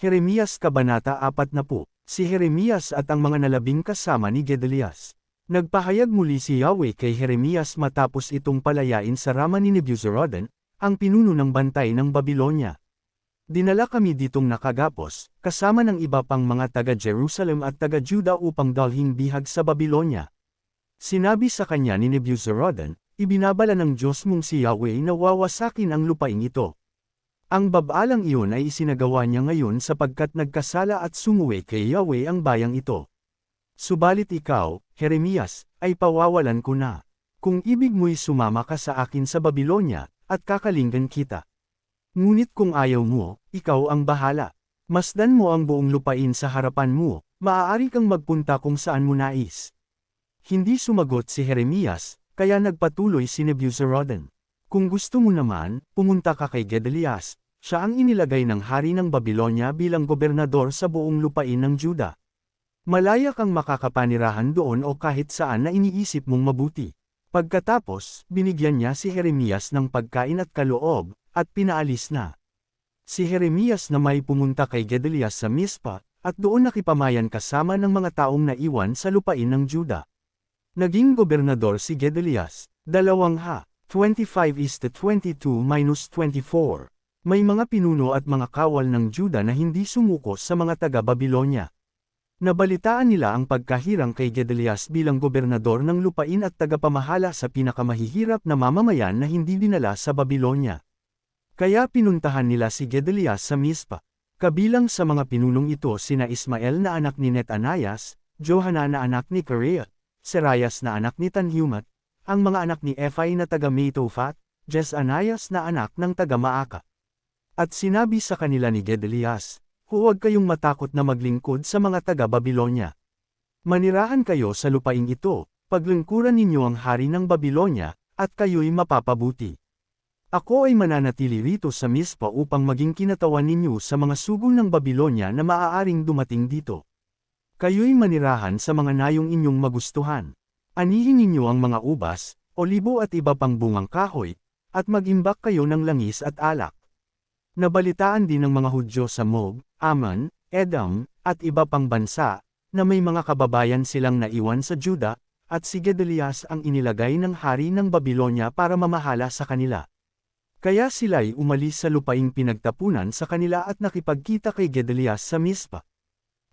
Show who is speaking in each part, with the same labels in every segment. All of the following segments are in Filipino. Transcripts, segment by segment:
Speaker 1: Jeremias Kabanata 40. Si Jeremias at ang mga nalabing kasama ni Gedalias. Nagpahayag muli si Yahweh kay Jeremias matapos itong palayain sa Rama ni Nebuzaradan, ang pinuno ng bantay ng Babilonya. Dinala kami ditong nakagapos, kasama ng iba pang mga taga-Jerusalem at taga-Juda upang dalhin bihag sa Babilonya. Sinabi sa kanya ni Nebuzaradan, ibinabala ng Diyos mong si Yahweh na wawasakin ang lupaing ito. Ang babalang iyon ay isinagawa niya ngayon sapagkat nagkasala at sumuwi kay Yahweh ang bayang ito. Subalit ikaw, Jeremias, ay pawawalan ko na. Kung ibig mo'y sumama ka sa akin sa Babilonya, at kakalinggan kita. Ngunit kung ayaw mo, ikaw ang bahala. Masdan mo ang buong lupain sa harapan mo, maaari kang magpunta kung saan mo nais. Hindi sumagot si Jeremias, kaya nagpatuloy si Nebuzaradan. Kung gusto mo naman, pumunta ka kay Gedalias. Siya ang inilagay ng hari ng Babilonya bilang gobernador sa buong lupain ng Juda. Malaya kang makakapanirahan doon o kahit saan na iniisip mong mabuti. Pagkatapos, binigyan niya si Jeremias ng pagkain at kaloob, at pinaalis na. Si Jeremias na may pumunta kay Gedalias sa Mispa, at doon nakipamayan kasama ng mga taong naiwan sa lupain ng Juda. Naging gobernador si Gedalias, 25:22-24. May mga pinuno at mga kawal ng Juda na hindi sumuko sa mga taga-Babilonya. Nabalitaan nila ang pagkahirang kay Gedalias bilang gobernador ng lupain at tagapamahala sa pinakamahihirap na mamamayan na hindi dinala sa Babilonya. Kaya pinuntahan nila si Gedalias sa Mispa. Kabilang sa mga pinunong ito sina Ismael na anak ni Netanias, Johanan na anak ni Kareah, Serayas na anak ni Tanhumat, ang mga anak ni Ephai na taga-Metophat, Jesanias na anak ng taga-Maaka. At sinabi sa kanila ni Gedalias, huwag kayong matakot na maglingkod sa mga taga-Babilonya. Manirahan kayo sa lupaing ito, paglingkuran ninyo ang hari ng Babilonya, at kayo'y mapapabuti. Ako ay mananatili rito sa Mispa upang maging kinatawan ninyo sa mga sugol ng Babilonya na maaaring dumating dito. Kayo'y manirahan sa mga nayong inyong magustuhan. Anihin ninyo ang mga ubas, olibo at iba pang bungang kahoy, at mag-imbak kayo ng langis at alak. Nabalitaan din ng mga Hudyo sa Moab, Ammon, Edom, at iba pang bansa, na may mga kababayan silang naiwan sa Juda, at si Gedalias ang inilagay ng hari ng Babilonya para mamahala sa kanila. Kaya sila'y umalis sa lupaing pinagtapunan sa kanila at nakipagkita kay Gedalias sa Mispa.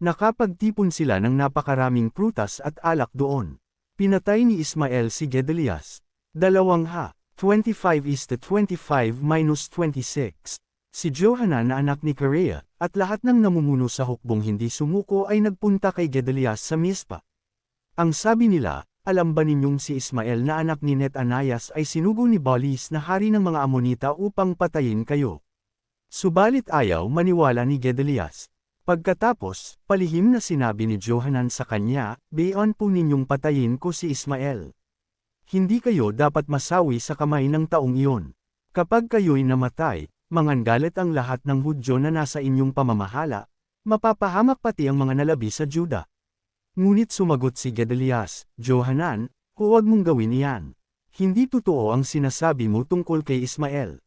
Speaker 1: Nakapagtipon sila ng napakaraming prutas at alak doon. Pinatay ni Ismael si Gedalias. 25:25-26. Si Johanan na anak ni Kareah, at lahat ng namumuno sa hukbong hindi sumuko ay nagpunta kay Gedalias sa Mispa. Ang sabi nila, alam ba ninyong si Ismael na anak ni Netanias ay sinugo ni Baalis na hari ng mga Amonita upang patayin kayo? Subalit ayaw maniwala ni Gedalias. Pagkatapos, palihim na sinabi ni Johanan sa kanya, bayon po ninyong patayin ko si Ismael. Hindi kayo dapat masawi sa kamay ng taong iyon. Kapag kayo'y namatay, mangangalit ang lahat ng Hudyo na nasa inyong pamamahala, mapapahamak pati ang mga nalabi sa Juda. Ngunit sumagot si Gedalias, Johanan, huwag mong gawin iyan. Hindi totoo ang sinasabi mo tungkol kay Ismael.